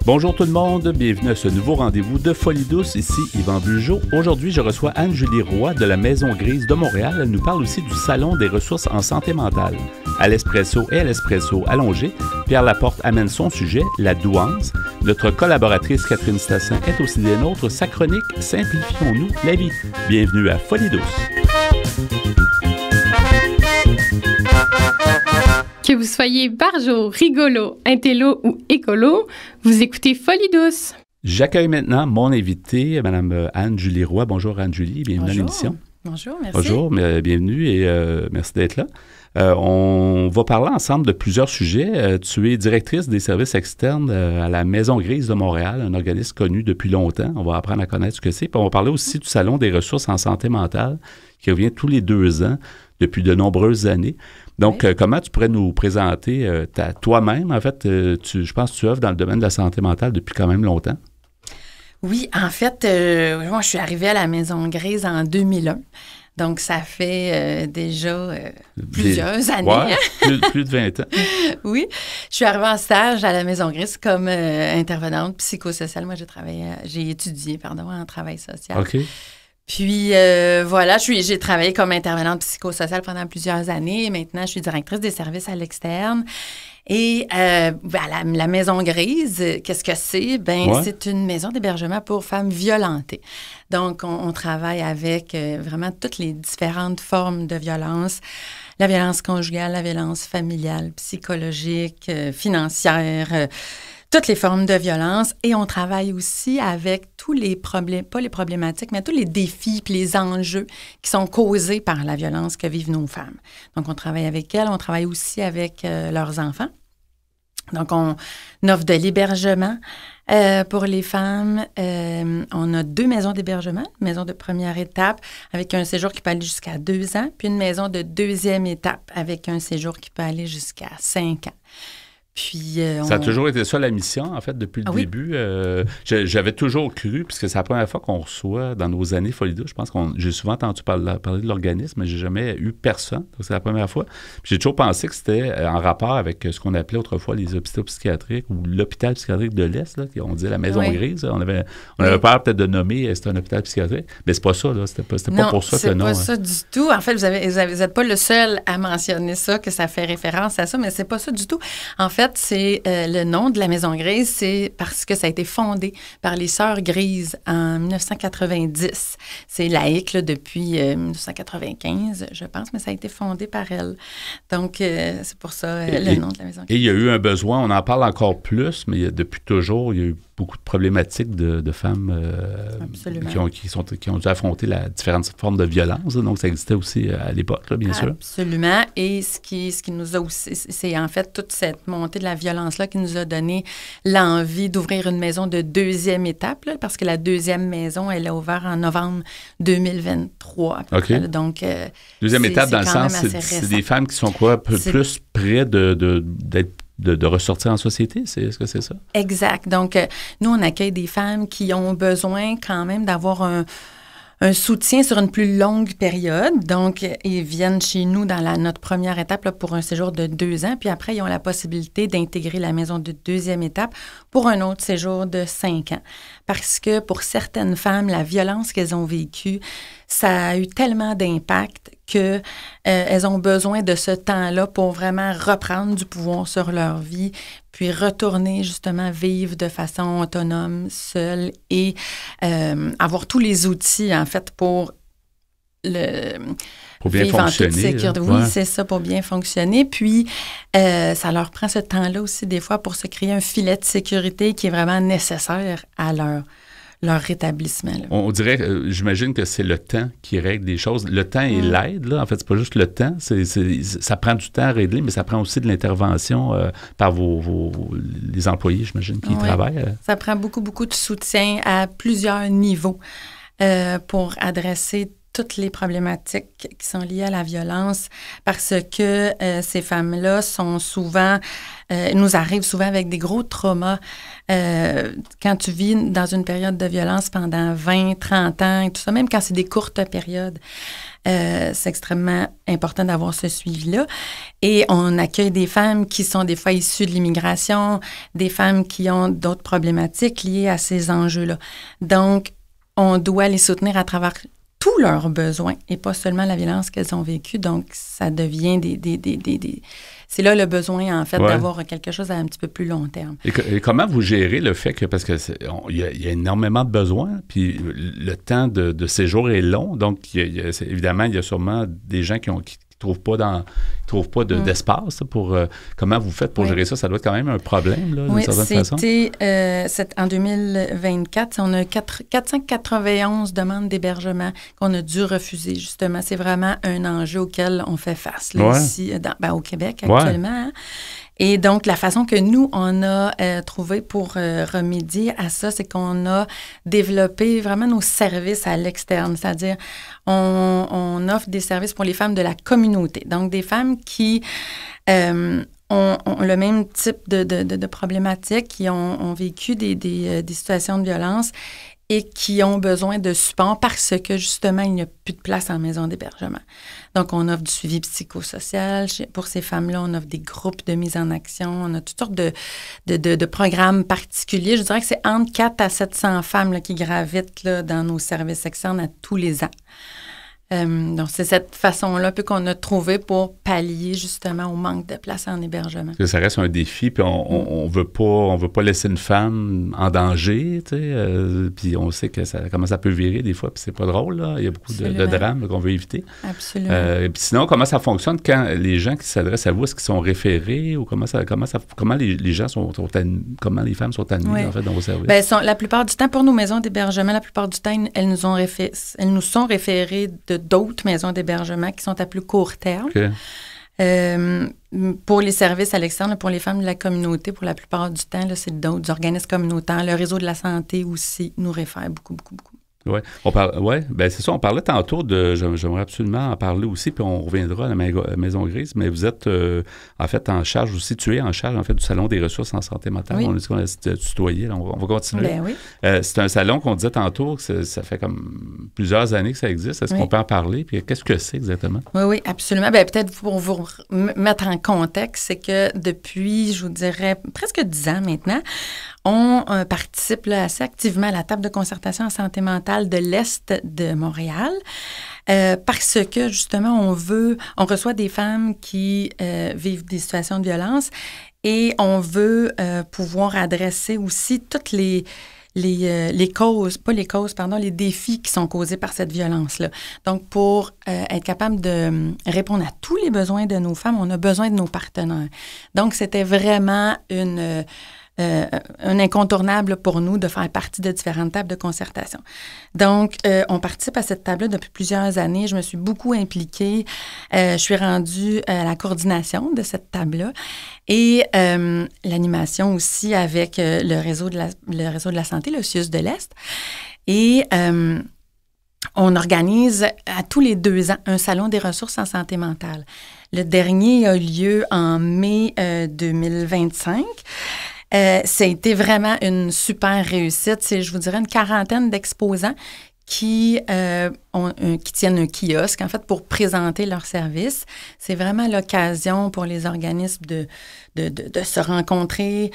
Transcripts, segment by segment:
Bonjour tout le monde, bienvenue à ce nouveau rendez-vous de Folie douce, ici Yvan Bugeaud. Aujourd'hui, je reçois Anne-Julie Roy de la Maison Grise de Montréal. Elle nous parle aussi du Salon des ressources en santé mentale. À l'espresso et à l'espresso allongé, Pierre Laporte amène son sujet, la douance. Notre collaboratrice Catherine Stassin est aussi des nôtres. Sa chronique « Simplifions-nous la vie ». Bienvenue à Folie douce. Que vous soyez barjo, rigolo, intello ou écolo, vous écoutez Folie douce. J'accueille maintenant mon invitée, Mme Anne-Julie Roy. Bonjour Anne-Julie, bienvenue à l'émission. Bonjour, merci. Bonjour, bienvenue et merci d'être là. On va parler ensemble de plusieurs sujets. Tu es directrice des services externes à la Maison Grise de Montréal, un organisme connu depuis longtemps. On va apprendre à connaître ce que c'est. Puis on va parler aussi du Salon des ressources en santé mentale qui revient tous les 2 ans depuis de nombreuses années. Donc, oui. Comment tu pourrais nous présenter toi-même? En fait, je pense que tu œuvres dans le domaine de la santé mentale depuis quand même longtemps. Oui, en fait, moi, je suis arrivée à la Maison Grise en 2001. Donc, ça fait déjà plusieurs années. Ouais, plus de 20 ans. Oui. Je suis arrivée en stage à la Maison Grise comme intervenante psychosociale. Moi, j'ai étudié en travail social. OK. Puis, voilà, j'ai travaillé comme intervenante psychosociale pendant plusieurs années. Maintenant, je suis directrice des services à l'externe. Et la Maison Grise, qu'est-ce que c'est? C'est une maison d'hébergement pour femmes violentées. Donc, on travaille avec vraiment toutes les différentes formes de violence. La violence conjugale, la violence familiale, psychologique, financière, toutes les formes de violence. Et on travaille aussi avec tous les problèmes, pas les problématiques, mais tous les défis et les enjeux qui sont causés par la violence que vivent nos femmes. Donc, on travaille avec elles. On travaille aussi avec leurs enfants. Donc, on offre de l'hébergement pour les femmes. On a 2 maisons d'hébergement. Une maison de première étape avec un séjour qui peut aller jusqu'à 2 ans, puis une maison de deuxième étape avec un séjour qui peut aller jusqu'à 5 ans. Puis, ça a toujours été ça la mission, en fait, depuis le début. J'avais toujours cru, puisque c'est la première fois qu'on reçoit dans nos années Folie douce. Je pense que j'ai souvent entendu parler de l'organisme, mais j'ai jamais eu personne. Donc, c'est la première fois. Puis, j'ai toujours pensé que c'était en rapport avec ce qu'on appelait autrefois les hôpitaux psychiatriques ou l'hôpital psychiatrique de l'Est, là, on disait la Maison Grise. On avait peur peut-être de nommer c'était un hôpital psychiatrique, mais c'est pas ça, là. C'était pas pour ça que non. Non, c'est pas ça du tout. En fait, vous n'êtes pas le seul à mentionner ça, que ça fait référence à ça, mais c'est pas ça du tout. En fait, c'est le nom de la Maison Grise, c'est parce que ça a été fondé par les Sœurs Grises en 1990. C'est laïque là, depuis 1995, je pense, mais ça a été fondé par elles. Donc, c'est pour ça le nom de la Maison Grise. Et il y a eu un besoin, on en parle encore plus, mais depuis toujours, il y a eu beaucoup de problématiques de femmes qui ont dû affronter différentes formes de violence. Donc, ça existait aussi à l'époque, là, bien sûr. Absolument. Et ce qui nous a aussi, c'est en fait toute cette montée de la violence-là qui nous a donné l'envie d'ouvrir une maison de deuxième étape, là, parce que la deuxième maison, elle a ouvert en novembre 2023. OK. Donc, deuxième étape, dans le sens, c'est des femmes qui sont plus près de ressortir en société? Est-ce que c'est ça? Exact. Donc, nous, on accueille des femmes qui ont besoin quand même d'avoir un soutien sur une plus longue période. Donc, ils viennent chez nous dans notre première étape là, pour un séjour de 2 ans. Puis après, ils ont la possibilité d'intégrer la maison de deuxième étape pour un autre séjour de 5 ans. Parce que pour certaines femmes, la violence qu'elles ont vécue, ça a eu tellement d'impact qu'elles ont besoin de ce temps-là pour vraiment reprendre du pouvoir sur leur vie, puis retourner justement vivre de façon autonome, seule et avoir tous les outils, en fait, pour bien fonctionner. Oui, c'est ça, pour bien fonctionner. Puis, ça leur prend ce temps-là aussi, des fois, pour se créer un filet de sécurité qui est vraiment nécessaire à leur rétablissement. Là. On dirait, j'imagine que c'est le temps qui règle des choses. Le temps et l'aide, là. En fait, c'est pas juste le temps. Ça prend du temps à régler, mais ça prend aussi de l'intervention par les employés, j'imagine, qui y travaillent. Ça prend beaucoup, beaucoup de soutien à plusieurs niveaux pour adresser toutes les problématiques qui sont liées à la violence parce que ces femmes-là sont souvent, nous arrivent souvent avec des gros traumas. Quand tu vis dans une période de violence pendant 20, 30 ans et tout ça, même quand c'est des courtes périodes, c'est extrêmement important d'avoir ce suivi-là. Et on accueille des femmes qui sont des fois issues de l'immigration, des femmes qui ont d'autres problématiques liées à ces enjeux-là. Donc, on doit les soutenir à travers tous leurs besoins et pas seulement la violence qu'elles ont vécue. Donc, ça devient c'est là le besoin, en fait, d'avoir quelque chose à un petit peu plus long terme. Et comment vous gérez le fait que, parce que il y a énormément de besoins, puis le temps de séjour est long, donc évidemment, il y a sûrement des gens qui trouvent pas d'espace pour... comment vous faites pour gérer ça? Ça doit être quand même un problème, là, d'une certaine façon. En 2024, on a 491 demandes d'hébergement qu'on a dû refuser, justement. C'est vraiment un enjeu auquel on fait face, là, ici, au Québec, actuellement. Hein? Et donc, la façon que nous, on a trouvé pour remédier à ça, c'est qu'on a développé vraiment nos services à l'externe, c'est-à-dire on offre des services pour les femmes de la communauté, donc des femmes qui ont le même type de problématiques, qui ont vécu des situations de violence et qui ont besoin de support parce que, justement, il n'y a plus de place en maison d'hébergement. Donc, on offre du suivi psychosocial. Pour ces femmes-là, on offre des groupes de mise en action. On a toutes sortes de programmes particuliers. Je dirais que c'est entre 400 à 700 femmes là, qui gravitent là, dans nos services externes à tous les ans. Donc, c'est cette façon-là un peu qu'on a trouvé pour pallier justement au manque de place en hébergement. Ça reste un défi, puis on veut pas laisser une femme en danger, tu sais, puis on sait comment ça peut virer des fois, puis c'est pas drôle, là. Il y a beaucoup de drames là, qu'on veut éviter. Absolument. Puis sinon, comment ça fonctionne quand les gens qui s'adressent à vous, est-ce qu'ils sont référés ou comment les gens comment les femmes sont admises en fait dans vos services? Bien, la plupart du temps, pour nos maisons d'hébergement, la plupart du temps, elles nous sont référées d'autres maisons d'hébergement qui sont à plus court terme. Okay. Pour les services à l'externe, pour les femmes de la communauté, pour la plupart du temps, là, c'est d'autres organismes communautaires. Le réseau de la santé aussi nous réfère beaucoup. Oui, ben c'est ça, on parlait tantôt j'aimerais absolument en parler aussi, puis on reviendra à la Maison Grise, mais vous êtes en fait en charge aussi, tu es en charge en fait du Salon des ressources en santé mentale. Oui. On a dit qu'on a tutoyé, là, on va continuer. Ben oui. C'est un salon qu'on disait tantôt, que ça fait comme plusieurs années que ça existe. Est-ce qu'on peut en parler? Puis qu'est-ce que c'est exactement? Oui, absolument. Ben peut-être pour vous mettre en contexte, c'est que depuis, je vous dirais, presque 10 ans maintenant, on participe là, assez activement à la table de concertation en santé mentale de l'Est de Montréal parce que, justement, on reçoit des femmes qui vivent des situations de violence et on veut pouvoir adresser aussi toutes les défis qui sont causés par cette violence-là. Donc, pour être capable de répondre à tous les besoins de nos femmes, on a besoin de nos partenaires. Donc, c'était vraiment un incontournable pour nous de faire partie de différentes tables de concertation. Donc, on participe à cette table-là depuis plusieurs années. Je me suis beaucoup impliquée. Je suis rendue à la coordination de cette table-là et l'animation aussi avec le réseau de la santé, le CIUS de l'Est. Et on organise à tous les 2 ans un salon des ressources en santé mentale. Le dernier a lieu en mai 2025. Ça a été vraiment une super réussite. C'est, je vous dirais, une quarantaine d'exposants qui tiennent un kiosque, en fait, pour présenter leurs services. C'est vraiment l'occasion pour les organismes de se rencontrer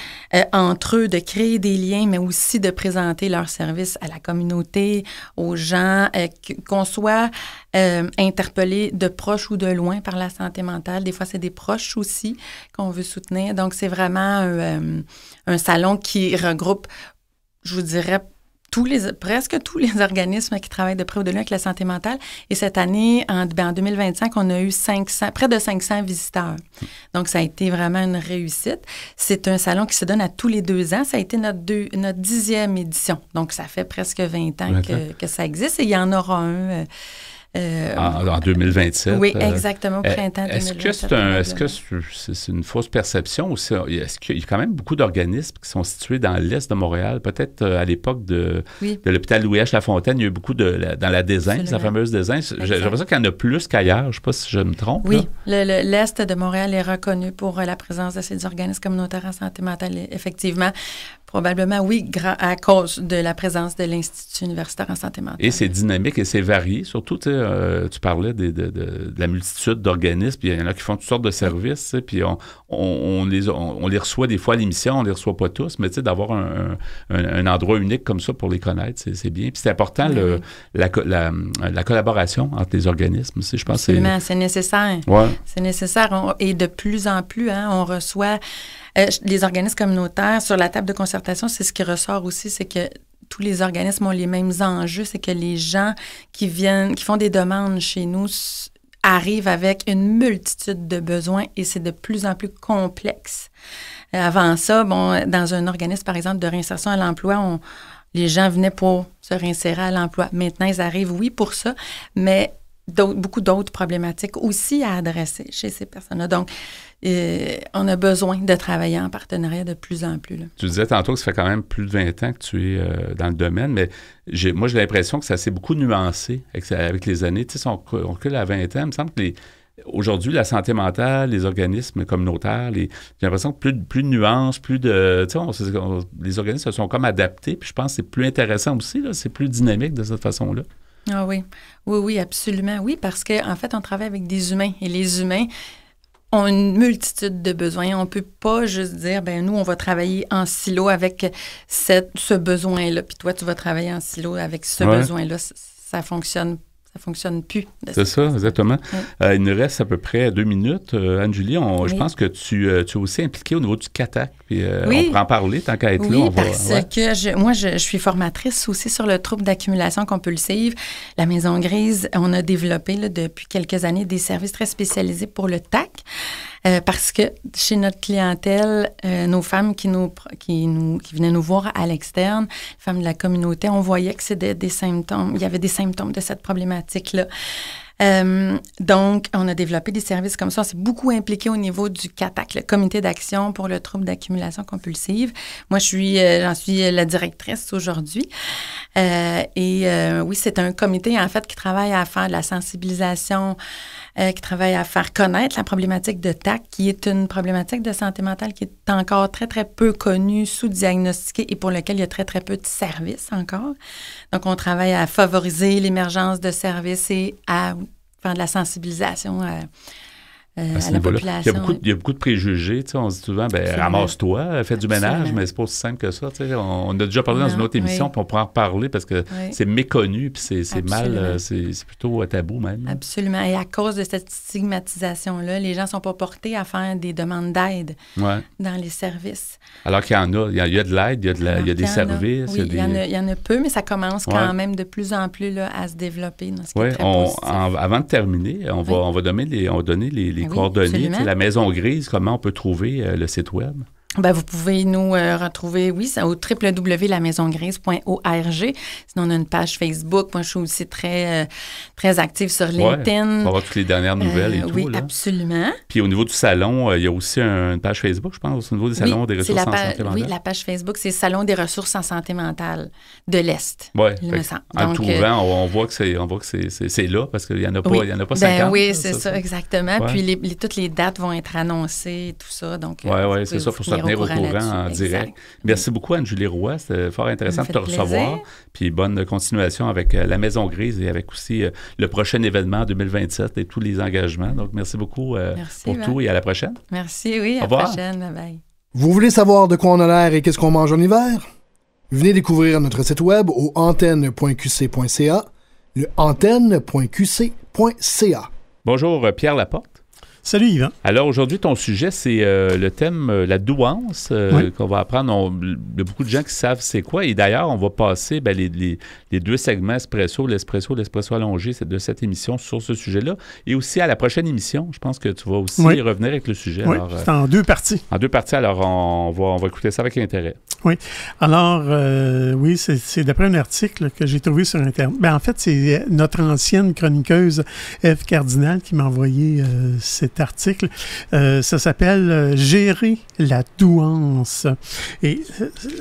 entre eux, de créer des liens, mais aussi de présenter leurs services à la communauté, aux gens, qu'on soit interpellé de proche ou de loin par la santé mentale. Des fois, c'est des proches aussi qu'on veut soutenir. Donc, c'est vraiment un salon qui regroupe, je vous dirais, presque tous les organismes qui travaillent de près ou de loin avec la santé mentale. Et cette année, en 2025, on a eu près de 500 visiteurs. Donc, ça a été vraiment une réussite. C'est un salon qui se donne à tous les 2 ans. Ça a été notre 10e édition. Donc, ça fait presque 20 ans que ça existe. Et il y en aura un En 2027. Oui, exactement, au printemps 2027. Est-ce que c'est une fausse perception ou est-ce qu'il y a quand même beaucoup d'organismes qui sont situés dans l'est de Montréal? Peut-être à l'époque de l'hôpital Louis-H. Lafontaine, il y a eu beaucoup dans la Désince, la fameuse Désince. J'ai l'impression qu'il y en a plus qu'ailleurs. Je ne sais pas si je me trompe. Oui, l'est de Montréal est reconnu pour la présence de ces organismes communautaires en santé mentale, effectivement. Probablement, oui, à cause de la présence de l'Institut universitaire en santé mentale. Et c'est dynamique et c'est varié. Surtout, tu parlais de la multitude d'organismes, puis il y en a qui font toutes sortes de services, puis on les reçoit des fois à l'émission, on les reçoit pas tous, mais d'avoir un endroit unique comme ça pour les connaître, c'est bien. Puis c'est important, la collaboration entre les organismes. Je pense absolument, c'est nécessaire. Ouais. C'est nécessaire. Et de plus en plus, on reçoit... les organismes communautaires, sur la table de concertation, c'est ce qui ressort aussi, c'est que tous les organismes ont les mêmes enjeux, c'est que les gens qui font des demandes chez nous arrivent avec une multitude de besoins et c'est de plus en plus complexe. Avant ça, dans un organisme, par exemple, de réinsertion à l'emploi, les gens venaient pour se réinsérer à l'emploi. Maintenant, ils arrivent, oui, pour ça, mais beaucoup d'autres problématiques aussi à adresser chez ces personnes-là. Donc, on a besoin de travailler en partenariat de plus en plus. Là. Tu disais tantôt que ça fait quand même plus de 20 ans que tu es dans le domaine, mais moi, j'ai l'impression que ça s'est beaucoup nuancé avec les années. Tu sais, si on recule à 20 ans, il me semble que aujourd'hui, la santé mentale, les organismes communautaires, j'ai l'impression que plus de nuances, plus de... Tu sais, les organismes se sont comme adaptés, puis je pense que c'est plus intéressant aussi, là, c'est plus dynamique de cette façon-là. Ah oui. Oui, absolument. Oui, parce qu'en fait, on travaille avec des humains et les humains ont une multitude de besoins. On ne peut pas juste dire, nous, on va travailler en silo avec ce besoin-là, puis toi, tu vas travailler en silo avec ce besoin-là. Ça fonctionne plus. C'est ça, exactement. Ouais. Il nous reste à peu près 2 minutes. Anne-Julie, je pense que tu es aussi impliquée au niveau du CATAC. Puis, on pourra en parler tant qu'à être là. Oui, parce que je suis formatrice aussi sur le trouble d'accumulation compulsive. La Maison Grise, on a développé depuis quelques années des services très spécialisés pour le TAC. Parce que chez notre clientèle, nos femmes qui venaient nous voir à l'externe, les femmes de la communauté, on voyait que c'était des symptômes, il y avait des symptômes de cette problématique-là. Donc, on a développé des services comme ça. On s'est beaucoup impliqué au niveau du CATAC, le Comité d'action pour le trouble d'accumulation compulsive. Moi, j'en suis la directrice aujourd'hui. Oui, c'est un comité, en fait, qui travaille à faire de la sensibilisation, qui travaille à faire connaître la problématique de TAC, qui est une problématique de santé mentale qui est encore très, très peu connue, sous-diagnostiquée et pour laquelle il y a très, très peu de services encore. Donc, on travaille à favoriser l'émergence de services et à faire de la sensibilisation à la population. Il y a beaucoup de préjugés. On se dit souvent, ramasse-toi, fais du ménage, mais c'est pas aussi simple que ça. On a déjà parlé dans une autre émission, puis on pourra en reparler parce que c'est méconnu, puis c'est mal, c'est plutôt tabou même. Absolument. Et à cause de cette stigmatisation-là, les gens ne sont pas portés à faire des demandes d'aide dans les services. Alors qu'il y en a. Il y a de l'aide, il y a des services. Oui, il y en a peu, mais ça commence quand même de plus en plus à se développer. Avant de terminer, on va donner les coordonnées. La Maison Grise, comment on peut trouver le site web? Vous pouvez nous retrouver, au www.lamaisongrise.org. Sinon, on a une page Facebook. Moi, je suis aussi très, très active sur LinkedIn. On va voir toutes les dernières nouvelles et tout. Oui, absolument. Puis au niveau du salon, il y a aussi une page Facebook, je pense, au niveau des salons des ressources en santé mentale. Oui, la page Facebook, c'est Salon des ressources en santé mentale de l'Est. Oui, en trouvant, on voit que c'est là, parce qu'il n'y en a pas 50. Oui, c'est ça, exactement. Puis toutes les dates vont être annoncées et tout ça. Oui, c'est ça, pour se tenir au courant en direct. Merci beaucoup, Anne-Julie Roy. C'était fort intéressant de te recevoir. Puis bonne continuation avec la Maison Grise et avec aussi le prochain événement en 2027 et tous les engagements. Donc, merci beaucoup pour tout et à la prochaine. Merci, oui, à la prochaine. Bye-bye. Vous voulez savoir de quoi on a l'air et qu'est-ce qu'on mange en hiver? Venez découvrir notre site web au antenne.qc.ca, le antenne.qc.ca. Bonjour, Pierre Laporte. Salut Yvan. Alors aujourd'hui, ton sujet, c'est le thème la douance qu'on va apprendre. Il y a beaucoup de gens qui savent c'est quoi. Et d'ailleurs, on va passer les deux segments l'espresso allongé de cette émission sur ce sujet-là. Et aussi à la prochaine émission, je pense que tu vas aussi revenir avec le sujet. Oui, alors, c'est en 2 parties. En 2 parties, alors on va écouter ça avec intérêt. Oui. Alors, oui, c'est d'après un article que j'ai trouvé sur Internet. Ben, en fait, c'est notre ancienne chroniqueuse Ève Cardinal qui m'a envoyé cet article. Ça s'appelle « Gérer la douance ». Et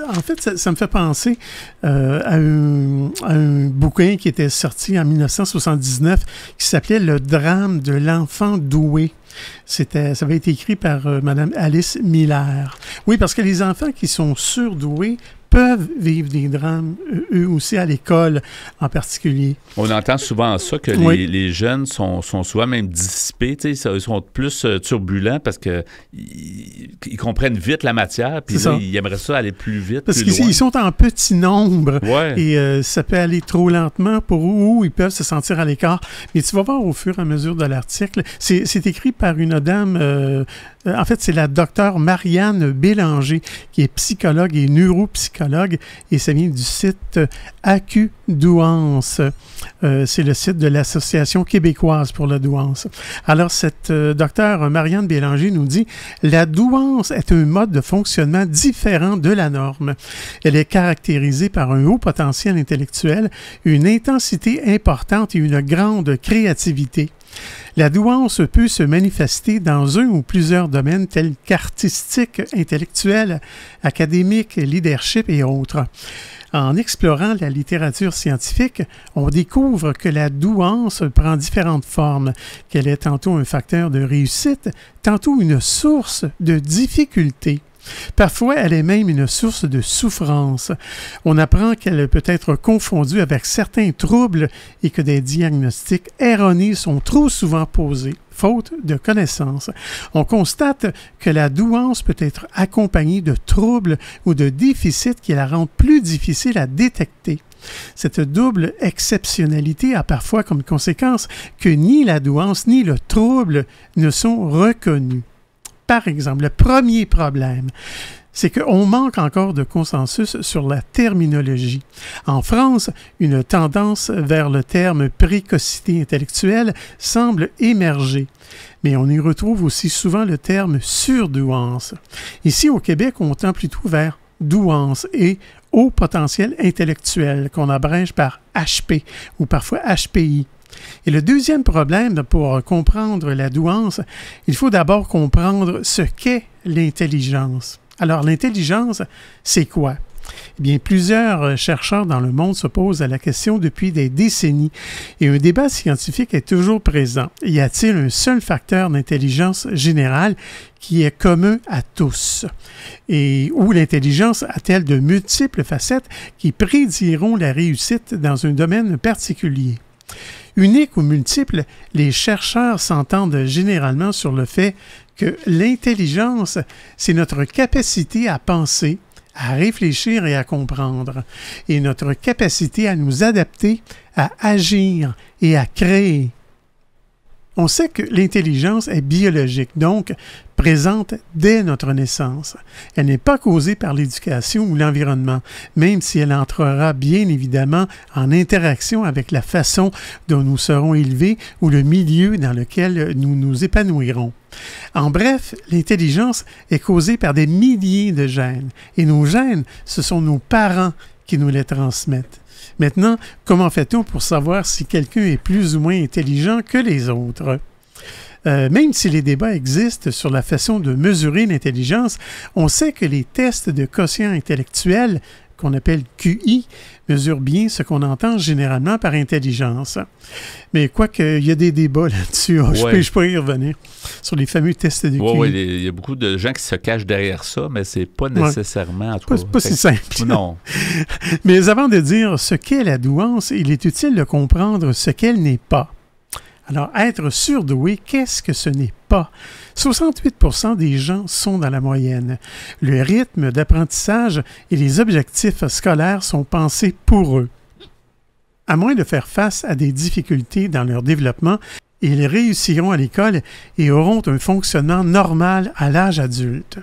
en fait, ça me fait penser à un bouquin qui était sorti en 1979 qui s'appelait « Le drame de l'enfant doué ». Ça avait été écrit par Mme Alice Miller. Oui, parce que les enfants qui sont surdoués peuvent vivre des drames, eux aussi, à l'école en particulier. On entend souvent ça, que les jeunes sont souvent même dissipés, ils sont plus turbulents parce qu'ils comprennent vite la matière, puis ils aimeraient ça aller plus vite, parce plus loin. Ils sont en petit nombre, et ça peut aller trop lentement pour où ils peuvent se sentir à l'écart. Mais tu vas voir au fur et à mesure de l'article, c'est écrit par une dame... en fait, c'est la docteure Marianne Bélanger, qui est psychologue et neuropsychologue, et ça vient du site AccuDouance. C'est le site de l'Association québécoise pour la douance. Alors, cette docteure Marianne Bélanger nous dit « La douance est un mode de fonctionnement différent de la norme. Elle est caractérisée par un haut potentiel intellectuel, une intensité importante et une grande créativité. La douance peut se manifester dans un ou plusieurs domaines tels qu'artistique, intellectuel, académique, leadership et autres. En explorant la littérature scientifique, on découvre que la douance prend différentes formes, qu'elle est tantôt un facteur de réussite, tantôt une source de difficulté. Parfois, elle est même une source de souffrance. On apprend qu'elle peut être confondue avec certains troubles et que des diagnostics erronés sont trop souvent posés, faute de connaissances. On constate que la douance peut être accompagnée de troubles ou de déficits qui la rendent plus difficile à détecter. Cette double exceptionnalité a parfois comme conséquence que ni la douance ni le trouble ne sont reconnus. Par exemple, le premier problème, c'est qu'on manque encore de consensus sur la terminologie. En France, une tendance vers le terme précocité intellectuelle semble émerger, mais on y retrouve aussi souvent le terme surdouance. Ici, au Québec, on tend plutôt vers douance et haut potentiel intellectuel, qu'on abrège par HP ou parfois HPI. Et le deuxième problème, pour comprendre la douance, il faut d'abord comprendre ce qu'est l'intelligence. Alors, l'intelligence, c'est quoi? Eh bien, plusieurs chercheurs dans le monde se posent la question depuis des décennies et un débat scientifique est toujours présent. Y a-t-il un seul facteur d'intelligence générale qui est commun à tous? Et où l'intelligence a-t-elle de multiples facettes qui prédiront la réussite dans un domaine particulier? Unique ou multiple, les chercheurs s'entendent généralement sur le fait que l'intelligence, c'est notre capacité à penser, à réfléchir et à comprendre, et notre capacité à nous adapter, à agir et à créer. On sait que l'intelligence est biologique, donc présente dès notre naissance. Elle n'est pas causée par l'éducation ou l'environnement, même si elle entrera bien évidemment en interaction avec la façon dont nous serons élevés ou le milieu dans lequel nous nous épanouirons. En bref, l'intelligence est causée par des milliers de gènes, et nos gènes, ce sont nos parents qui nous les transmettent. Maintenant, comment fait-on pour savoir si quelqu'un est plus ou moins intelligent que les autres? Même si les débats existent sur la façon de mesurer l'intelligence, on sait que les tests de quotient intellectuel, qu'on appelle QI, mesurent bien ce qu'on entend généralement par intelligence. Mais quoique, il y a des débats là-dessus, je peux y revenir, sur les fameux tests de QI. Oui, il y a beaucoup de gens qui se cachent derrière ça, mais c'est pas nécessairement... En tout cas, pas si simple. Non. Mais avant de dire ce qu'est la douance, il est utile de comprendre ce qu'elle n'est pas. Alors, être surdoué, qu'est-ce que ce n'est pas? 68% des gens sont dans la moyenne. Le rythme d'apprentissage et les objectifs scolaires sont pensés pour eux. À moins de faire face à des difficultés dans leur développement, Ils réussiront à l'école et auront un fonctionnement normal à l'âge adulte.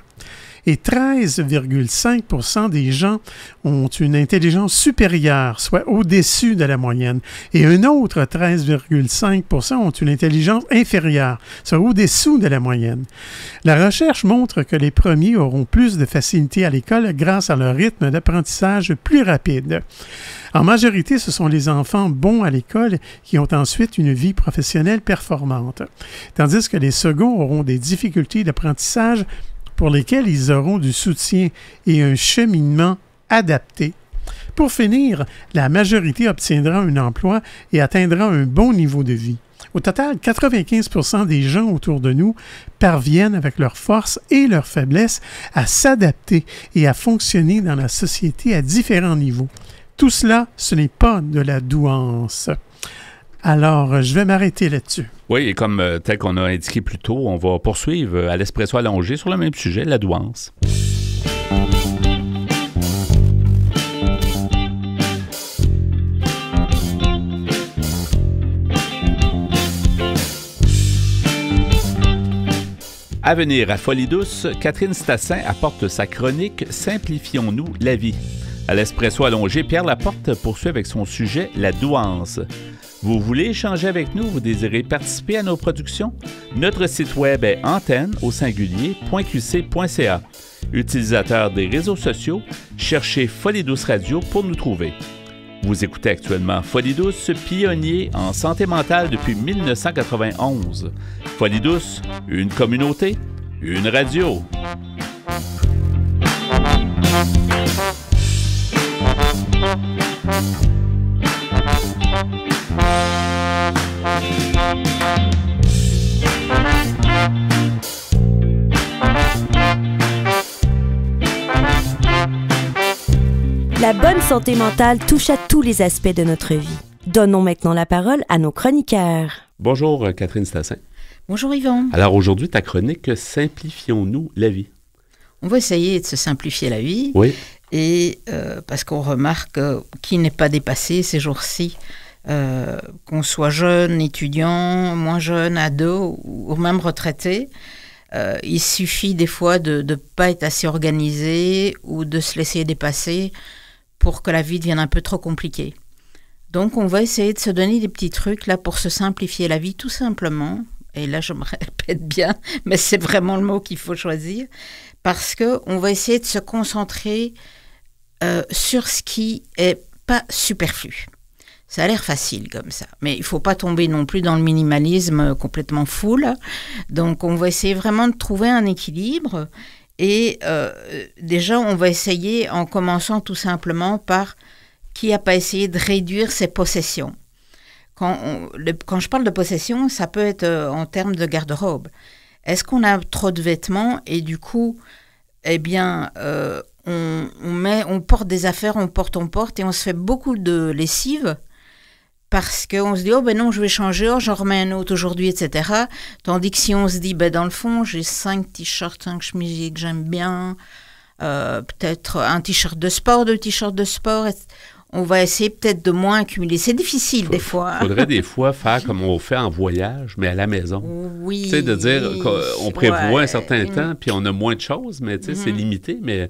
Et 13,5% des gens ont une intelligence supérieure, soit au-dessus de la moyenne. Et un autre 13,5% ont une intelligence inférieure, soit au-dessous de la moyenne. La recherche montre que les premiers auront plus de facilité à l'école grâce à leur rythme d'apprentissage plus rapide. En majorité, ce sont les enfants bons à l'école qui ont ensuite une vie professionnelle performante, tandis que les seconds auront des difficultés d'apprentissage pour lesquels ils auront du soutien et un cheminement adapté. Pour finir, la majorité obtiendra un emploi et atteindra un bon niveau de vie. Au total, 95% des gens autour de nous parviennent avec leurs forces et leurs faiblesses à s'adapter et à fonctionner dans la société à différents niveaux. Tout cela, ce n'est pas de la douance. Alors, je vais m'arrêter là-dessus. Oui, et comme tel qu'on a indiqué plus tôt, on va poursuivre à l'Espresso allongé sur le même sujet, la douance. À venir à Folie douce, Catherine Stassin apporte sa chronique « Simplifions-nous la vie ». À l'Espresso allongé, Pierre Laporte poursuit avec son sujet « La douance ». Vous voulez échanger avec nous? Vous désirez participer à nos productions? Notre site web est antenne.qc.ca. Utilisateur des réseaux sociaux, cherchez Folie douce Radio pour nous trouver. Vous écoutez actuellement Folie douce, pionnier en santé mentale depuis 1991. Folie douce, une communauté, une radio. La bonne santé mentale touche à tous les aspects de notre vie. Donnons maintenant la parole à nos chroniqueurs. Bonjour Catherine Stassin. Bonjour Yvon. Alors aujourd'hui, ta chronique « Simplifions-nous la vie ». On va essayer de se simplifier la vie. Oui. Et parce qu'on remarque qui n'est pas dépassé ces jours-ci, qu'on soit jeune, étudiant, moins jeune, ado ou même retraité, il suffit des fois de ne pas être assez organisé ou de se laisser dépasser pour que la vie devienne un peu trop compliquée. Donc on va essayer de se donner des petits trucs là pour se simplifier la vie tout simplement. Et là je me répète bien, mais c'est vraiment le mot qu'il faut choisir, parce qu'on va essayer de se concentrer sur ce qui est pas superflu. Ça a l'air facile comme ça, mais il ne faut pas tomber non plus dans le minimalisme complètement fou, là. Donc, on va essayer vraiment de trouver un équilibre. Et déjà, on va essayer en commençant tout simplement par qui n'a pas essayé de réduire ses possessions. Quand je parle de possession, ça peut être en termes de garde-robe. Est-ce qu'on a trop de vêtements et du coup, eh bien, on porte des affaires, on porte et on se fait beaucoup de lessive parce qu'on se dit « Oh ben non, je vais changer, oh, j'en remets un autre aujourd'hui, etc. » Tandis que si on se dit « Ben dans le fond, j'ai 5 t-shirts, 5 chemises que j'aime bien, peut-être un t-shirt de sport, 2 t-shirts de sport, on va essayer peut-être de moins accumuler. » C'est difficile des fois. Il faudrait des fois faire comme on fait en voyage, mais à la maison. Oui. Tu sais, de dire qu'on prévoit un certain temps, puis on a moins de choses, mais tu sais, c'est limité, mais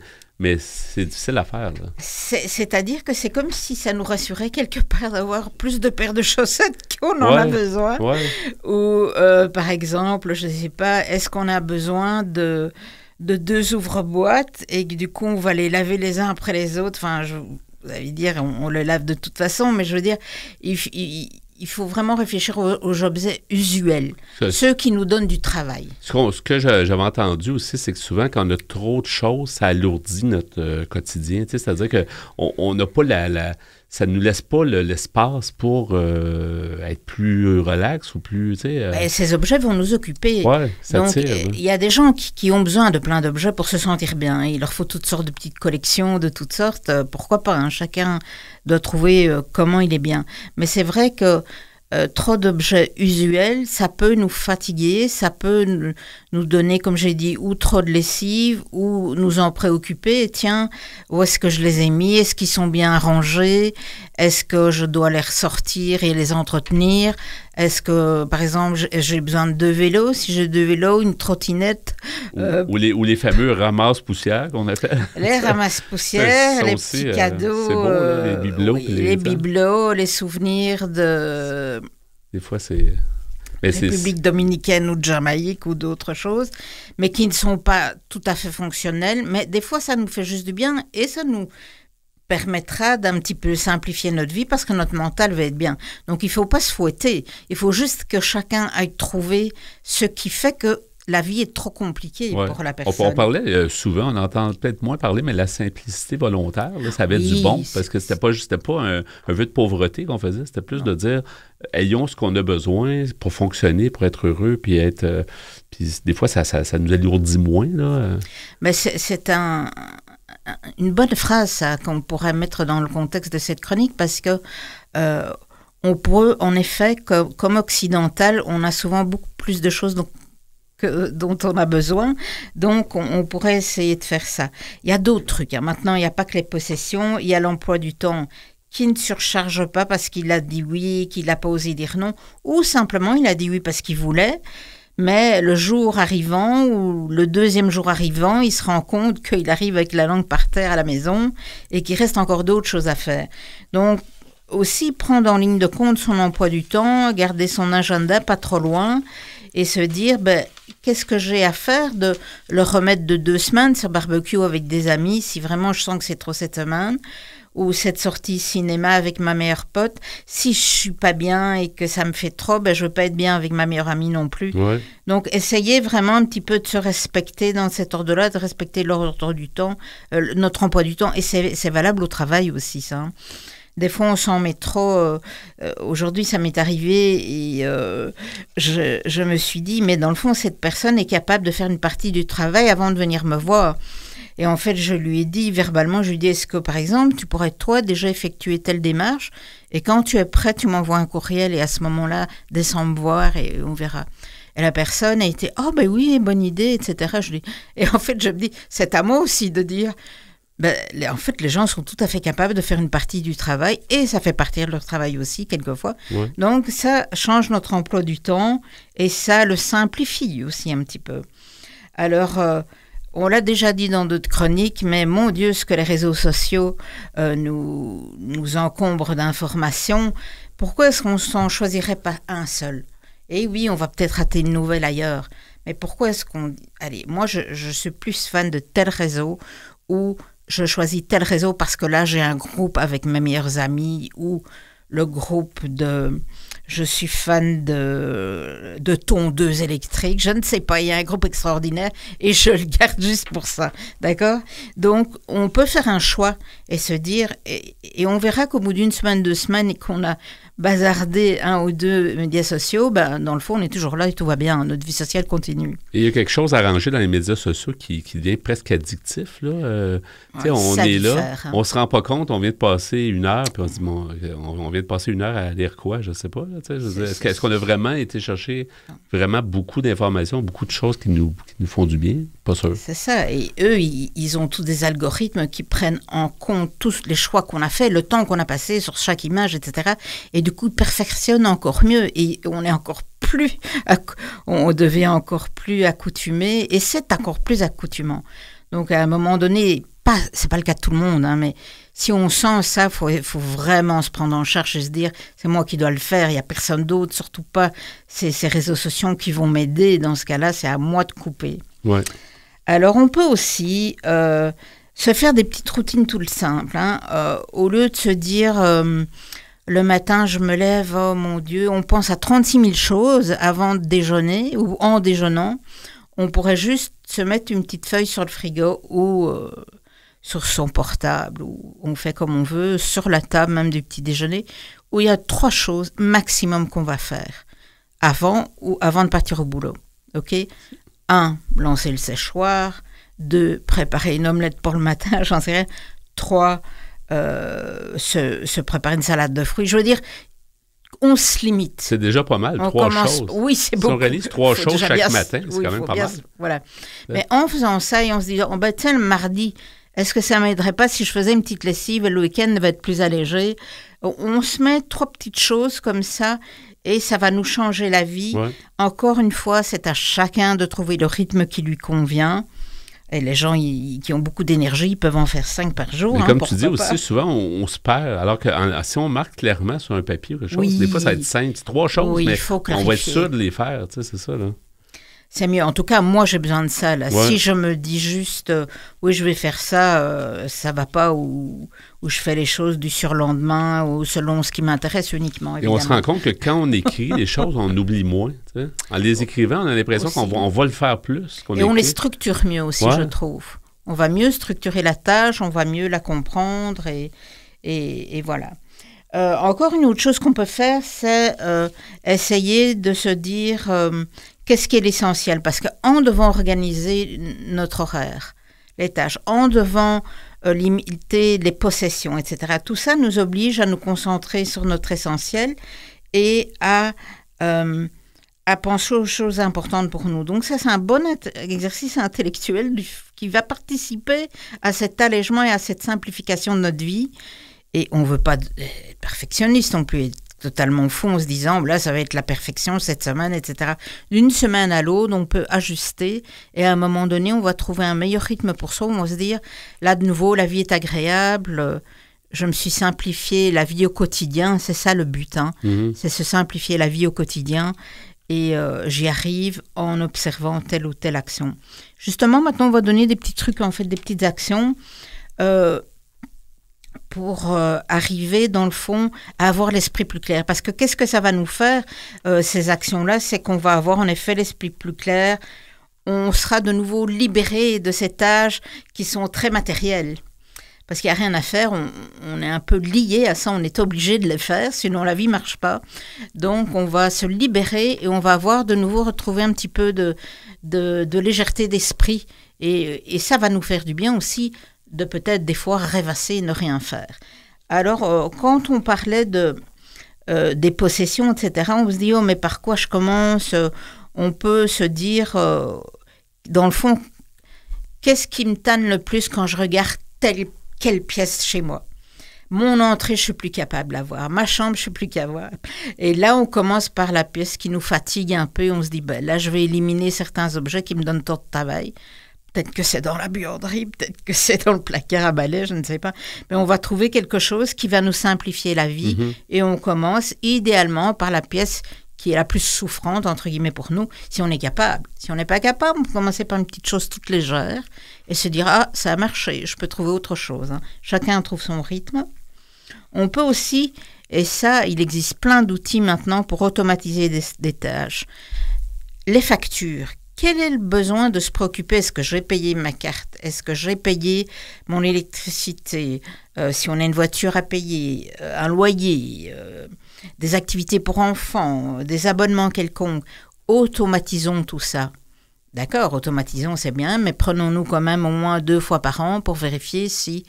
c'est difficile à faire. Là. C'est-à-dire que c'est comme si ça nous rassurait quelque part d'avoir plus de paires de chaussettes qu'on en a besoin. Ouais. Ou, par exemple, je ne sais pas, est-ce qu'on a besoin de 2 ouvre-boîtes et que du coup, on va les laver les uns après les autres. Enfin, vous allez dire, on le lave de toute façon, mais je veux dire, il faut vraiment réfléchir aux objets usuels, ceux qui nous donnent du travail. Ce que j'avais entendu aussi, c'est que souvent, quand on a trop de choses, ça alourdit notre quotidien. C'est-à-dire qu'on n'a pas ça ne nous laisse pas l'espace pour être plus relax ou plus... Ces objets vont nous occuper. Oui, ça donc, tire. Il y a des gens qui ont besoin de plein d'objets pour se sentir bien. Il leur faut toutes sortes de petites collections de toutes sortes. Pourquoi pas, hein? Chacun doit trouver comment il est bien. Mais c'est vrai que trop d'objets usuels, ça peut nous fatiguer, ça peut nous donner, comme j'ai dit, ou trop de lessive, ou nous en préoccuper. Tiens, où est-ce que je les ai mis? Est-ce qu'ils sont bien rangés? Est-ce que je dois les ressortir et les entretenir? Est-ce que, par exemple, j'ai besoin de 2 vélos? Si j'ai 2 vélos, une trottinette... Ou les fameux ramasse-poussières qu'on appelle. Les ramasse-poussières, les petits cadeaux. C'est beau, là, les bibelots. Les bibelots, les souvenirs de... Des fois, c'est... République dominicaine ou de Jamaïque ou d'autres choses, mais qui ne sont pas tout à fait fonctionnels. Mais des fois, ça nous fait juste du bien et ça nous permettra d'un petit peu simplifier notre vie parce que notre mental va être bien. Donc, il ne faut pas se fouetter. Il faut juste que chacun aille trouver ce qui fait que la vie est trop compliquée pour la personne. On parlait souvent, on entend peut-être moins parler, mais la simplicité volontaire, là, ça avait du bon, parce que c'était pas un vœu de pauvreté qu'on faisait, c'était plus de dire, ayons ce qu'on a besoin pour fonctionner, pour être heureux, puis être... puis des fois, ça nous alourdit moins, là. Mais c'est une bonne phrase, ça, qu'on pourrait mettre dans le contexte de cette chronique, parce que on peut, en effet, comme occidental, on a souvent beaucoup plus de choses dont on a besoin, donc on pourrait essayer de faire ça. Il y a d'autres trucs, hein. Maintenant, il n'y a pas que les possessions, il y a l'emploi du temps qui ne surcharge pas parce qu'il a dit oui, qu'il n'a pas osé dire non, ou simplement il a dit oui parce qu'il voulait, mais le jour arrivant ou le 2e jour arrivant, il se rend compte qu'il arrive avec la langue par terre à la maison et qu'il reste encore d'autres choses à faire. Donc, aussi prendre en ligne de compte son emploi du temps, garder son agenda pas trop loin et se dire, qu'est-ce que j'ai à faire de le remettre de 2 semaines sur barbecue avec des amis, si vraiment je sens que c'est trop cette semaine, ou cette sortie cinéma avec ma meilleure pote. Si je suis pas bien et que ça me fait trop, je veux pas être bien avec ma meilleure amie non plus. Ouais. Donc, essayez vraiment un petit peu de se respecter dans cet ordre-là, de respecter l'ordre du temps, notre emploi du temps, et c'est valable au travail aussi, ça. Hein. Des fois, on s'en met trop. Aujourd'hui, ça m'est arrivé et je me suis dit, mais dans le fond, cette personne est capable de faire une partie du travail avant de venir me voir. Et en fait, je lui ai dit verbalement, je lui ai dit, est-ce que, par exemple, tu pourrais, toi, déjà effectuer telle démarche et quand tu es prêt, tu m'envoies un courriel et à ce moment-là, descends me voir et on verra. Et la personne a été, oui, bonne idée, etc. Et en fait, je me dis, c'est à moi aussi de dire... en fait, les gens sont tout à fait capables de faire une partie du travail et ça fait partie de leur travail aussi, quelquefois. Ouais. Donc, ça change notre emploi du temps et ça le simplifie aussi un petit peu. Alors, on l'a déjà dit dans d'autres chroniques, mais mon Dieu, ce que les réseaux sociaux nous encombrent d'informations. Pourquoi est-ce qu'on s'en choisirait pas un seul? Et oui, on va peut-être rater une nouvelle ailleurs, mais pourquoi est-ce qu'on... Allez, moi, je suis plus fan de tel réseau ou... je choisis tel réseau parce que là, j'ai un groupe avec mes meilleurs amis ou le groupe de... Je suis fan de tondeuses électriques. Je ne sais pas, il y a un groupe extraordinaire et je le garde juste pour ça. D'accord? Donc, on peut faire un choix et se dire... Et on verra qu'au bout d'une semaine, 2 semaines, et qu'on a bazardé 1 ou 2 médias sociaux, dans le fond, on est toujours là et tout va bien. Notre vie sociale continue. Et il y a quelque chose à arranger dans les médias sociaux qui devient presque addictif, là. On est là, on se rend pas compte, on vient de passer 1 heure, puis on se dit, on vient de passer 1 heure à lire quoi, je sais pas. Là, est-ce qu'on a vraiment été chercher vraiment beaucoup d'informations, beaucoup de choses qui nous font du bien? Pas sûr. C'est ça, et eux, ils ont tous des algorithmes qui prennent en compte tous les choix qu'on a fait, le temps qu'on a passé sur chaque image, etc. Et du coup, perfectionnent encore mieux, et on devient encore plus accoutumé, et c'est encore plus accoutumant. Donc, à un moment donné, c'est pas le cas de tout le monde, hein, mais si on sent ça, faut vraiment se prendre en charge et se dire, c'est moi qui dois le faire, il n'y a personne d'autre, surtout pas ces réseaux sociaux qui vont m'aider. Dans ce cas-là, c'est à moi de couper. Ouais. Alors, on peut aussi se faire des petites routines toutes simples. Hein, au lieu de se dire, le matin, je me lève, oh mon Dieu, on pense à 36 000 choses avant de déjeuner ou en déjeunant. On pourrait juste se mettre une petite feuille sur le frigo ou sur son portable, ou on fait comme on veut, sur la table même du petit déjeuner, où il y a 3 choses maximum qu'on va faire avant de partir au boulot. OK? 1, lancer le séchoir. 2, préparer une omelette pour le matin, j'en sais rien. 3, se préparer une salade de fruits. Je veux dire, on se limite. C'est déjà pas mal, 3 choses. Oui, c'est beaucoup. Si on réalise 3 choses chaque matin, c'est quand même pas mal. Voilà. Mais en faisant ça et on se dit, tiens, le mardi, Est-ce que ça m'aiderait pas si je faisais une petite lessive et le week-end va être plus allégé? On se met 3 petites choses comme ça et ça va nous changer la vie. Ouais. Encore une fois, c'est à chacun de trouver le rythme qui lui convient. Et les gens qui ont beaucoup d'énergie, ils peuvent en faire 5 par jour. Mais comme tu dis aussi, souvent, on se perd. Alors que si on marque clairement sur un papier ou quelque chose, des fois, ça va être simple. C'est 3 choses, mais on va être sûr de les faire. Tu sais, c'est ça, là. C'est mieux. En tout cas, moi, j'ai besoin de ça. Là. Ouais. Si je me dis juste, oui, je vais faire ça, ça va pas, ou je fais les choses du surlendemain, ou selon ce qui m'intéresse uniquement, évidemment. Et on se rend compte que quand on écrit les choses, on oublie moins. Tu sais. En les écrivant, on a l'impression qu'on va le faire plus. Et on les structure mieux aussi, je trouve. On va mieux structurer la tâche, on va mieux la comprendre, et voilà. Encore une autre chose qu'on peut faire, c'est essayer de se dire... qu'est-ce qui est l'essentiel? Parce qu'en devant organiser notre horaire, les tâches, en devant limiter les possessions, etc., tout ça nous oblige à nous concentrer sur notre essentiel et à penser aux choses importantes pour nous. Donc ça, c'est un bon exercice intellectuel qui va participer à cet allègement et à cette simplification de notre vie. Et on ne veut pas être perfectionniste non plus, totalement fou en se disant, là, ça va être la perfection cette semaine, etc. D'une semaine à l'autre, on peut ajuster et à un moment donné, on va trouver un meilleur rythme pour soi. On va se dire, là, de nouveau, la vie est agréable, je me suis simplifié la vie au quotidien, c'est ça le but, hein. C'est se simplifier la vie au quotidien et j'y arrive en observant telle ou telle action. Justement, maintenant, on va donner des petits trucs, en fait, des petites actions pour arriver, dans le fond, à avoir l'esprit plus clair. Parce que qu'est-ce que ça va nous faire, ces actions-là? C'est qu'on va avoir, en effet, l'esprit plus clair. On sera de nouveau libéré de ces tâches qui sont très matérielles. Parce qu'il n'y a rien à faire, on est un peu lié à ça, on est obligé de les faire, sinon la vie ne marche pas. Donc, on va se libérer et on va avoir de nouveau retrouvé un petit peu de légèreté d'esprit. Et ça va nous faire du bien aussi, de peut-être des fois rêvasser et ne rien faire. Alors, quand on parlait des possessions, etc., on se dit, oh, mais par quoi je commence? On peut se dire, dans le fond, qu'est-ce qui me tanne le plus quand je regarde quelle pièce chez moi? Mon entrée, je suis plus capable d'avoir. Ma chambre, je suis plus capable. Et là, on commence par la pièce qui nous fatigue un peu. On se dit, ben, là, je vais éliminer certains objets qui me donnent tant de travail. Peut-être que c'est dans la buanderie, peut-être que c'est dans le placard à balai, je ne sais pas. Mais on va trouver quelque chose qui va nous simplifier la vie. Et on commence idéalement par la pièce qui est la plus souffrante, entre guillemets, pour nous, si on est capable. Si on n'est pas capable, on peut commencer par une petite chose toute légère et se dire, ah, ça a marché, je peux trouver autre chose. Hein. Chacun trouve son rythme. On peut aussi, et ça, il existe plein d'outils maintenant pour automatiser des tâches. Les factures. Quel est le besoin de se préoccuper? Est-ce que je vais payer ma carte? Est-ce que je vais payer mon électricité? Si on a une voiture à payer, un loyer, des activités pour enfants, des abonnements quelconques. Automatisons tout ça. D'accord, automatisons, c'est bien, mais prenons-nous quand même au moins 2 fois par an pour vérifier si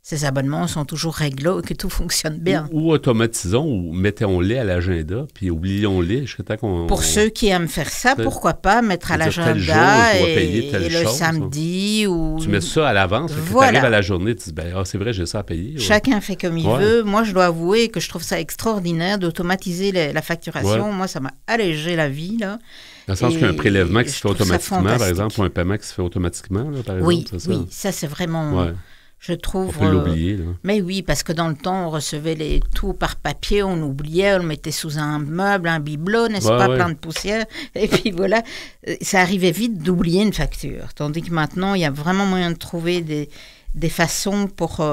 ces abonnements sont toujours réglo et que tout fonctionne bien. Ou automatisons ou mettons-les à l'agenda, puis oublions-les jusqu'à temps qu'on... Pour ceux qui aiment faire ça, pourquoi pas mettre à l'agenda et le samedi ou... Tu mets ça à l'avance, voilà. Tu arrives à la journée, tu dis, ben, c'est vrai, j'ai ça à payer. Chacun fait comme il veut. Moi, je dois avouer que je trouve ça extraordinaire d'automatiser la facturation. Ouais. Moi, ça m'a allégé la vie, là. Dans le sens qu'un prélèvement qui se fait automatiquement, par exemple, ou un paiement qui se fait automatiquement, là, par exemple. Oui, c'est ça? Oui, ça, c'est vraiment... Ouais. Je trouve... On peut l'oublier, là. Mais oui, parce que dans le temps, on recevait tout par papier, on oubliait, on le mettait sous un meuble, un bibelot, n'est-ce pas, plein de poussière. Et puis voilà, ça arrivait vite d'oublier une facture. Tandis que maintenant, il y a vraiment moyen de trouver des façons pour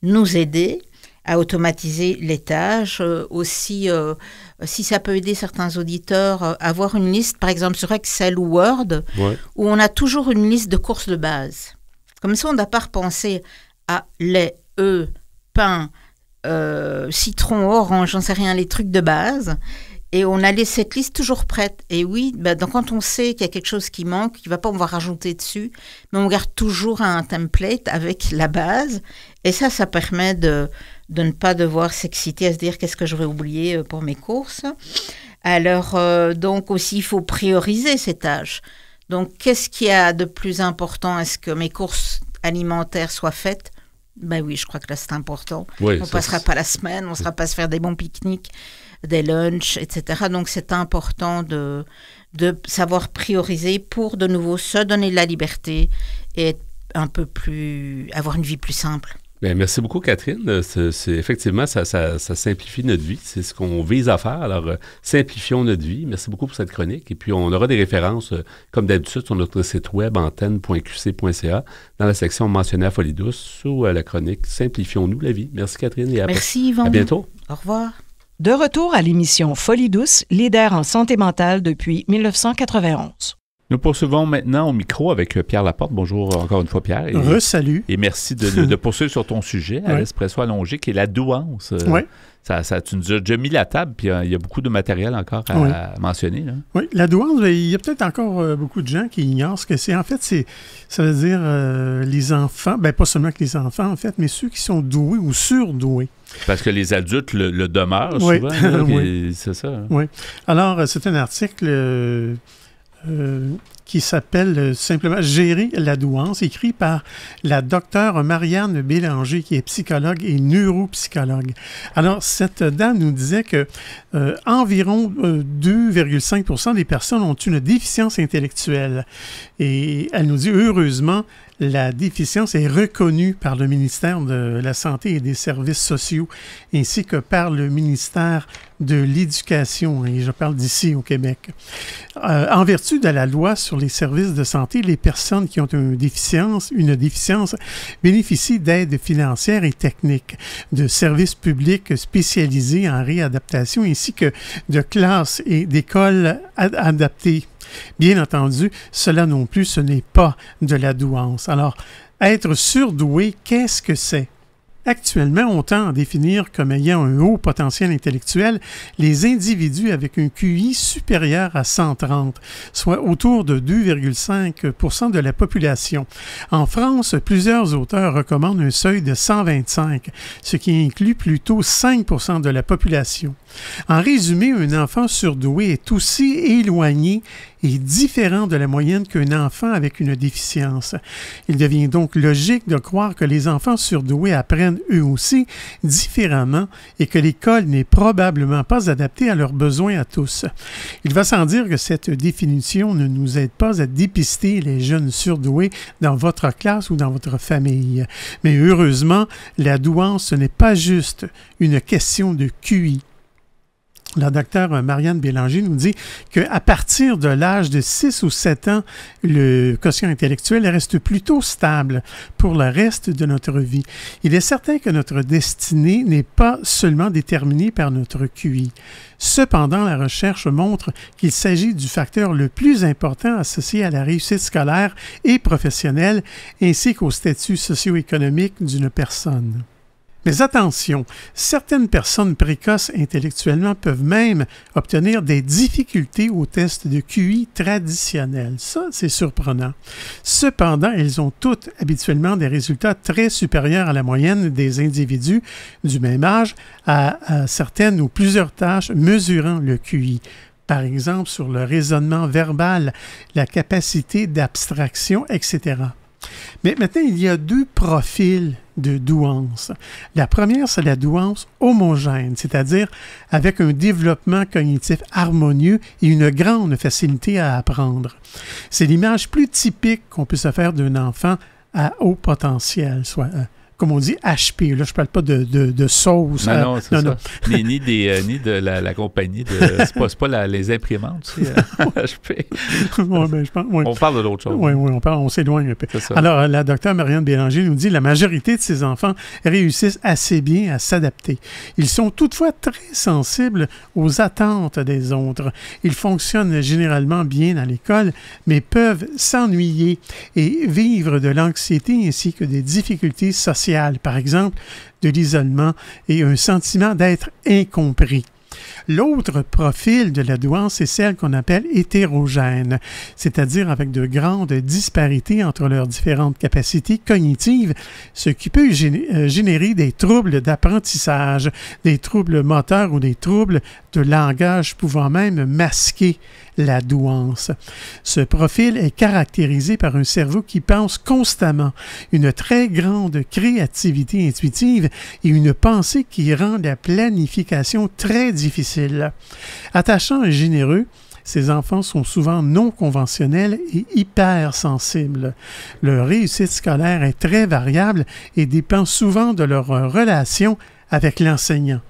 nous aider à automatiser les tâches. Aussi, si ça peut aider certains auditeurs, avoir une liste, par exemple sur Excel ou Word, où on a toujours une liste de courses de base. Comme ça, on n'a pas repensé à lait, œufs, pain, citron, orange, j'en sais rien, les trucs de base. Et on a cette liste toujours prête. Et oui, donc quand on sait qu'il y a quelque chose qui manque, on va rajouter dessus, mais on garde toujours un template avec la base. Et ça permet de ne pas devoir s'exciter à se dire qu'est-ce que je vais oublier pour mes courses. Alors, donc aussi, il faut prioriser ces tâches. Donc, qu'est-ce qu'il y a de plus important? Est-ce que mes courses alimentaire soit faite, ben oui, je crois que là, c'est important. Oui, on ne passera pas la semaine, on ne sera pas se faire des bons pique-niques, des lunchs, etc. Donc, c'est important de savoir prioriser pour, de nouveau, se donner de la liberté et être avoir une vie plus simple. Bien, merci beaucoup, Catherine. Effectivement, ça simplifie notre vie. C'est ce qu'on vise à faire. Alors, simplifions notre vie. Merci beaucoup pour cette chronique. Et puis, on aura des références, comme d'habitude, sur notre site web antenne.qc.ca, dans la section mentionnée à Folie douce, sous la chronique Simplifions-nous la vie. Merci, Catherine. Et merci, Yvan. À bientôt. Au revoir. De retour à l'émission Folie douce, leader en santé mentale depuis 1991. Nous poursuivons maintenant au micro avec Pierre Laporte. Bonjour encore une fois, Pierre. Salut. Et merci de poursuivre sur ton sujet à l'Espresso allongé, qui est la douance. Oui. Tu nous as déjà mis la table, puis il y a beaucoup de matériel encore à mentionner. Là. Oui, la douance, il y a peut-être encore beaucoup de gens qui ignorent ce que c'est. En fait, ça veut dire les enfants, pas seulement que les enfants, en fait, mais ceux qui sont doués ou surdoués. Parce que les adultes le demeurent souvent. Là, oui. C'est ça. Hein. Oui. Alors, c'est un article... qui s'appelle simplement « Gérer la douance », écrit par la docteure Marianne Bélanger, qui est psychologue et neuropsychologue. Alors, cette dame nous disait que environ 2,5% des personnes ont une déficience intellectuelle. Et elle nous dit, heureusement, la déficience est reconnue par le ministère de la Santé et des Services sociaux, ainsi que par le ministère de l'Éducation, et je parle d'ici au Québec. En vertu de la loi sur les services de santé, les personnes qui ont une déficience bénéficient d'aides financières et techniques, de services publics spécialisés en réadaptation, ainsi que de classes et d'écoles adaptées. Bien entendu, cela non plus, ce n'est pas de la douance. Alors, être surdoué, qu'est-ce que c'est? Actuellement, on tend à définir comme ayant un haut potentiel intellectuel les individus avec un QI supérieur à 130, soit autour de 2,5% de la population. En France, plusieurs auteurs recommandent un seuil de 125, ce qui inclut plutôt 5% de la population. En résumé, un enfant surdoué est aussi éloigné et différent de la moyenne qu'un enfant avec une déficience. Il devient donc logique de croire que les enfants surdoués apprennent eux aussi différemment et que l'école n'est probablement pas adaptée à leurs besoins à tous. Il va sans dire que cette définition ne nous aide pas à dépister les jeunes surdoués dans votre classe ou dans votre famille. Mais heureusement, la douance, ce n'est pas juste une question de QI. La docteure Marianne Bélanger nous dit qu'à partir de l'âge de 6 ou 7 ans, le quotient intellectuel reste plutôt stable pour le reste de notre vie. Il est certain que notre destinée n'est pas seulement déterminée par notre QI. Cependant, la recherche montre qu'il s'agit du facteur le plus important associé à la réussite scolaire et professionnelle, ainsi qu'au statut socio-économique d'une personne. Mais attention, certaines personnes précoces intellectuellement peuvent même obtenir des difficultés aux tests de QI traditionnels. Ça, c'est surprenant. Cependant, elles ont toutes habituellement des résultats très supérieurs à la moyenne des individus du même âge à certaines ou plusieurs tâches mesurant le QI. Par exemple, sur le raisonnement verbal, la capacité d'abstraction, etc. Mais maintenant, il y a deux profils de douance. La première, c'est la douance homogène, c'est-à-dire avec un développement cognitif harmonieux et une grande facilité à apprendre. C'est l'image plus typique qu'on peut se faire d'un enfant à haut potentiel, soit comme on dit, HP. Là, je ne parle pas de sauce. Non, c'est ça. Ni de la compagnie. C'est pas les imprimantes, tu sais, HP. Je pense, on parle de l'autre chose. Oui, on s'éloigne un peu. Alors, la docteure Marianne Bélanger nous dit que la majorité de ces enfants réussissent assez bien à s'adapter. Ils sont toutefois très sensibles aux attentes des autres. Ils fonctionnent généralement bien à l'école, mais peuvent s'ennuyer et vivre de l'anxiété ainsi que des difficultés sociales. Par exemple, de l'isolement et un sentiment d'être incompris. L'autre profil de la douance est celle qu'on appelle hétérogène, c'est-à-dire avec de grandes disparités entre leurs différentes capacités cognitives, ce qui peut générer des troubles d'apprentissage, des troubles moteurs ou des troubles de langage pouvant même masquer la douance. Ce profil est caractérisé par un cerveau qui pense constamment, une très grande créativité intuitive et une pensée qui rend la planification très difficile. Attachants et généreux, ces enfants sont souvent non conventionnels et hypersensibles. Leur réussite scolaire est très variable et dépend souvent de leur relation avec l'enseignant.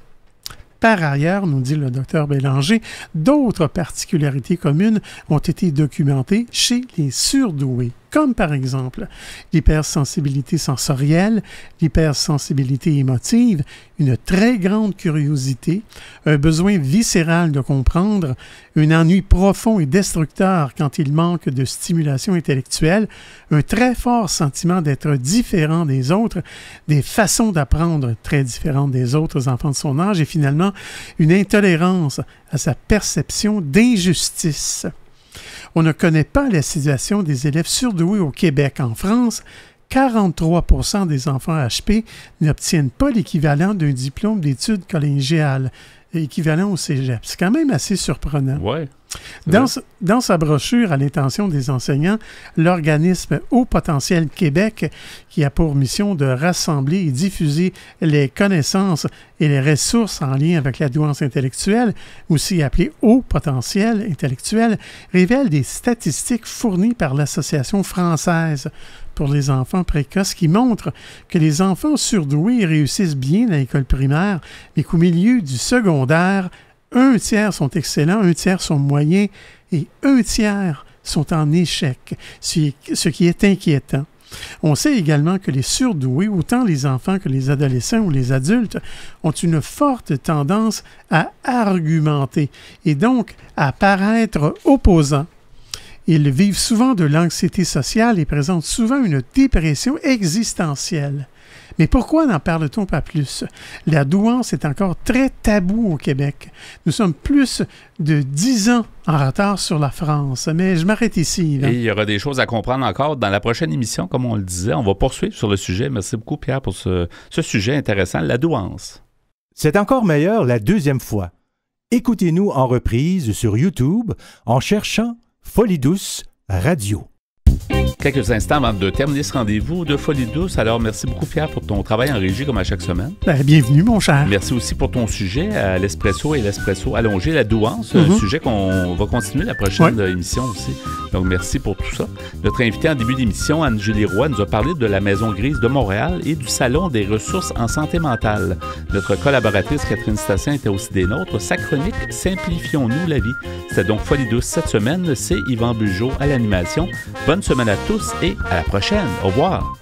Par ailleurs, nous dit le Dr Bélanger, d'autres particularités communes ont été documentées chez les surdoués, comme par exemple l'hypersensibilité sensorielle, l'hypersensibilité émotive, une très grande curiosité, un besoin viscéral de comprendre, un ennui profond et destructeur quand il manque de stimulation intellectuelle, un très fort sentiment d'être différent des autres, des façons d'apprendre très différentes des autres enfants de son âge et finalement une intolérance à sa perception d'injustice. On ne connaît pas la situation des élèves surdoués au Québec. En France, 43% des enfants HP n'obtiennent pas l'équivalent d'un diplôme d'études collégiales, équivalent au cégep. C'est quand même assez surprenant. Ouais. Dans sa brochure à l'intention des enseignants, l'organisme Haut Potentiel Québec, qui a pour mission de rassembler et diffuser les connaissances et les ressources en lien avec la douance intellectuelle, aussi appelée Haut Potentiel Intellectuel, révèle des statistiques fournies par l'Association française pour les enfants précoces qui montrent que les enfants surdoués réussissent bien à l'école primaire, mais qu'au milieu du secondaire, 1 tiers sont excellents, 1 tiers sont moyens et 1 tiers sont en échec, ce qui est inquiétant. On sait également que les surdoués, autant les enfants que les adolescents ou les adultes, ont une forte tendance à argumenter et donc à paraître opposants. Ils vivent souvent de l'anxiété sociale et présentent souvent une dépression existentielle. Mais pourquoi n'en parle-t-on pas plus? La douance est encore très tabou au Québec. Nous sommes plus de 10 ans en retard sur la France. Mais je m'arrête ici. Là. Et il y aura des choses à comprendre encore dans la prochaine émission, comme on le disait. On va poursuivre sur le sujet. Merci beaucoup, Pierre, pour ce sujet intéressant, la douance. C'est encore meilleur la deuxième fois. Écoutez-nous en reprise sur YouTube en cherchant Folie Douce Radio. Quelques instants avant de terminer ce rendez-vous de Folie Douce. Alors, merci beaucoup, Pierre, pour ton travail en régie, comme à chaque semaine. Bienvenue, mon cher. Merci aussi pour ton sujet, l'espresso et l'espresso allongé, la douance, un sujet qu'on va continuer la prochaine émission aussi. Donc, merci pour tout ça. Notre invitée en début d'émission, Anne-Julie Roy, nous a parlé de la Maison Grise de Montréal et du Salon des ressources en santé mentale. Notre collaboratrice, Catherine Stassin, était aussi des nôtres. Sa chronique « Simplifions-nous la vie ». C'était donc Folie Douce cette semaine. C'est Yvan Bugeaud à l'animation. Bonne semaine à tous et à la prochaine. Au revoir.